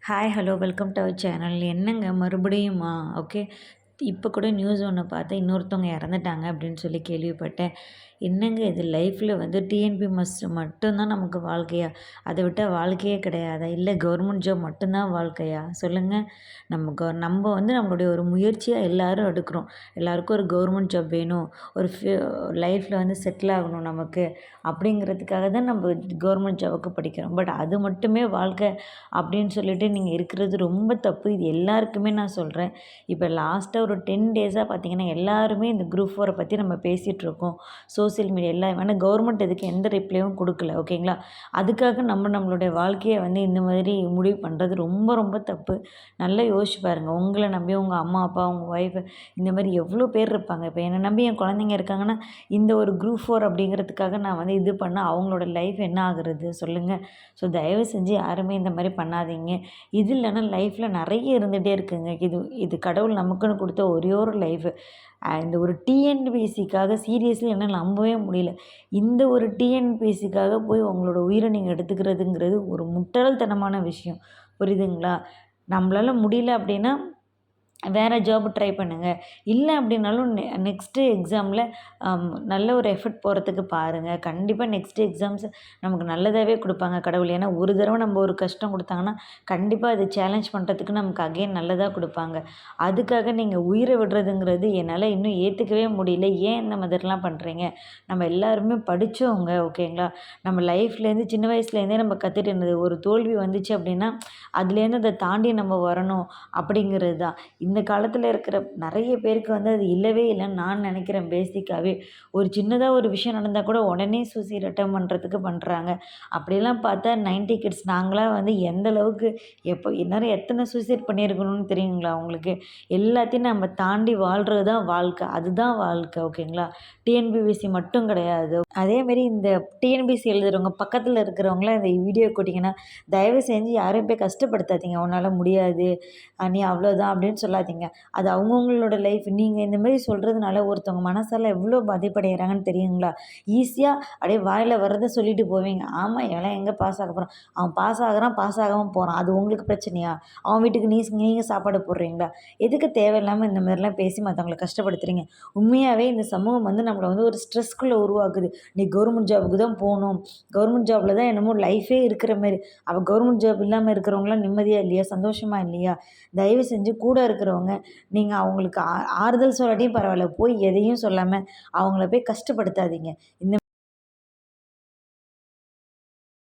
Hi hello welcome to our channel. என்னங்க மறுபடியுமா? Okay. இப்போ கூட நியூஸ் ஒன்று பார்த்தேன். இன்னொருத்தவங்க இறந்துட்டாங்க அப்படின்னு சொல்லி கேள்விப்பட்டேன். என்னங்க இது லைஃப்பில் வந்து டிஎன்பி மட்டும்தான் நமக்கு வாழ்க்கையா? அதை விட்டால் வாழ்க்கையே கிடையாதா? இல்லை கவர்மெண்ட் ஜாப் மட்டும்தான் வாழ்க்கையா? சொல்லுங்கள். நம்ம வந்து நம்மளுடைய ஒரு முயற்சியாக எல்லாரும் எடுக்கிறோம். எல்லாருக்கும் ஒரு கவர்மெண்ட் ஜாப் வேணும். ஒரு லைஃப்பில் வந்து செட்டில் ஆகணும் நமக்கு அப்படிங்கிறதுக்காக தான் நம்ம கவர்மெண்ட் ஜாபுக்கு படிக்கிறோம். பட் அது மட்டுமே வாழ்க்கை அப்படின்னு சொல்லிட்டு நீங்கள் இருக்கிறது ரொம்ப தப்பு. இது எல்லாருக்குமே நான் சொல்கிறேன். இப்போ லாஸ்ட்டாக ஒரு 10 டேஸாக பார்த்தீங்கன்னா எல்லாருமே இந்த குரூப் 4 பற்றி நம்ம பேசிகிட்ருக்கோம். சோசியல் மீடியா எல்லாம் ஆனால் கவர்மெண்ட் இதுக்கு எந்த ரிப்ளையும் கொடுக்கல. ஓகேங்களா? அதுக்காக நம்மளுடைய வாழ்க்கையை வந்து இந்த மாதிரி முடிவு பண்ணுறது ரொம்ப ரொம்ப தப்பு. நல்லா யோசிச்சு பாருங்கள். உங்களை நம்பி உங்கள் அம்மா அப்பா உங்கள் ஒய்ஃபு இந்த மாதிரி எவ்வளோ பேர் இருப்பாங்க. இப்போ என்னை நம்பி என் குழந்தைங்க இருக்காங்கன்னா இந்த ஒரு குரூப் 4 அப்படிங்கிறதுக்காக நான் வந்து இது பண்ணால் அவங்களோட லைஃப் என்ன ஆகுறது சொல்லுங்கள். ஸோ தயவு செஞ்சு யாருமே இந்த மாதிரி பண்ணாதீங்க. இது இல்லைன்னா லைஃப்பில் நிறைய இருந்துகிட்டே இருக்குங்க. இது இது கடவுள் நமக்குன்னு கொடுத்த ஒரே ஒரு லைஃபு. இந்த ஒரு டிஎன்பிஎஸ்சிக்காக சீரியஸ்லி என்னால் நம்பவே முடியல. இந்த ஒரு டிஎன்பிஎஸ்சிக்காக போய் உங்களோட உயிரை நீங்கள் எடுத்துக்கிறதுங்கிறது ஒரு முட்டாள்தனமான விஷயம். புரியுதுங்களா? நம்மளால முடியல அப்படின்னா வேறு ஜாப் ட்ரை பண்ணுங்கள். இல்லை அப்படின்னாலும் நெக்ஸ்ட்டு எக்ஸாமில் நல்ல ஒரு எஃபர்ட் போடுறதுக்கு பாருங்கள். கண்டிப்பாக நெக்ஸ்ட்டு எக்ஸாம்ஸ் நமக்கு நல்லதாகவே கொடுப்பாங்க கடவுள். ஏன்னா ஒரு தடவை நம்ம ஒரு கஷ்டம் கொடுத்தாங்கன்னா கண்டிப்பாக அது சேலஞ்ச் பண்ணுறதுக்கு நமக்கு அகைன் நல்லதாக கொடுப்பாங்க. அதுக்காக நீங்கள் உயிரை விடுறதுங்கிறது என்னால் இன்னும் ஏற்றுக்கவே முடியல. ஏன் இந்த மாதிரிலாம் பண்ணுறீங்க? நம்ம எல்லாருமே படித்தவங்க. ஓகேங்களா? நம்ம லைஃப்லேருந்து சின்ன வயசுலேருந்தே நம்ம கற்றுட்டு இருந்தது. ஒரு தோல்வி வந்துச்சு அப்படின்னா அதுலேருந்து அதை தாண்டி நம்ம வரணும் அப்படிங்கிறது தான். இந்த காலத்தில் இருக்கிற நிறைய பேருக்கு வந்து அது இல்லவே இல்லைன்னு நான் நினைக்கிறேன். பேசிக்காகவே ஒரு சின்னதாக ஒரு விஷயம் நடந்தால் கூட உடனே சூசைட் அட்டெம்ப்ட் பண்ணுறதுக்கு பண்ணுறாங்க. அப்படிலாம் பார்த்தா 90 கிட்ஸ் நாங்களாம் வந்து எந்த அளவுக்கு எப்போ இந்நேரம் எத்தனை சூசைட் பண்ணியிருக்கணும்னு தெரியுங்களா உங்களுக்கு? எல்லாத்தையும் நம்ம தாண்டி வாழ்கிறது தான் வாழ்க்கை. அதுதான் வாழ்க்கை. ஓகேங்களா? டிஎன்பிஎஸ்சி மட்டும் கிடையாது. அதேமாரி இந்த டிஎன்பிஎஸ்சி எழுதுகிறவங்க பக்கத்தில் இருக்கிறவங்களாம் இந்த வீடியோ போட்டிங்கன்னா தயவு செஞ்சு யாரையும் போய் கஷ்டப்படுத்தாதீங்க. உன்னால் முடியாது, நீ அவ்வளோதான் அப்படின்னு சொல்லாதீங்க. அது அவங்கவுங்களோட லைஃப். நீங்கள் இந்த மாதிரி சொல்கிறதுனால ஒருத்தவங்க மனசால் எவ்வளோ பாதிப்படைகிறாங்கன்னு தெரியுங்களா? ஈஸியாக அப்படியே வாயில் வர்றதை சொல்லிட்டு போவீங்க. ஆமாம், இவன்லாம் எங்கே பாஸ் ஆக போகிறான், அவன் பாஸ் ஆகுறான் பாஸ் ஆகாமல் போகிறான், அது உங்களுக்கு பிரச்சனையா? அவன் வீட்டுக்கு நீங்கள் சாப்பாடு போடுறீங்களா? எதுக்கு தேவையில்லாமல் இந்த மாதிரிலாம் பேசி மற்றவங்கள கஷ்டப்படுத்துறீங்க? உண்மையாகவே இந்த சமூகம் வந்து நம்மளை வந்து ஒரு ஸ்ட்ரெஸ்க்குள்ளே உருவாக்குது. நீ கவர்மெண்ட் ஜாபுக்கு தான் போகணும், கவர்மெண்ட் ஜாபில் தான் என்னமோ லைஃபே இருக்கிற மாதிரி. அவள் கவர்மெண்ட் ஜாப் இல்லாமல் இருக்கிறவங்களாம் நிம்மதியாக இல்லையா? சந்தோஷமாக இல்லையா? தயவு செஞ்சு கூட இருக்கிறவங்க நீங்கள் அவங்களுக்கு ஆறுதல் சொல்லாட்டியும் பரவாயில்ல. போய் எதையும் சொல்லாமல் அவங்கள போய் கஷ்டப்படுத்தாதீங்க. இந்த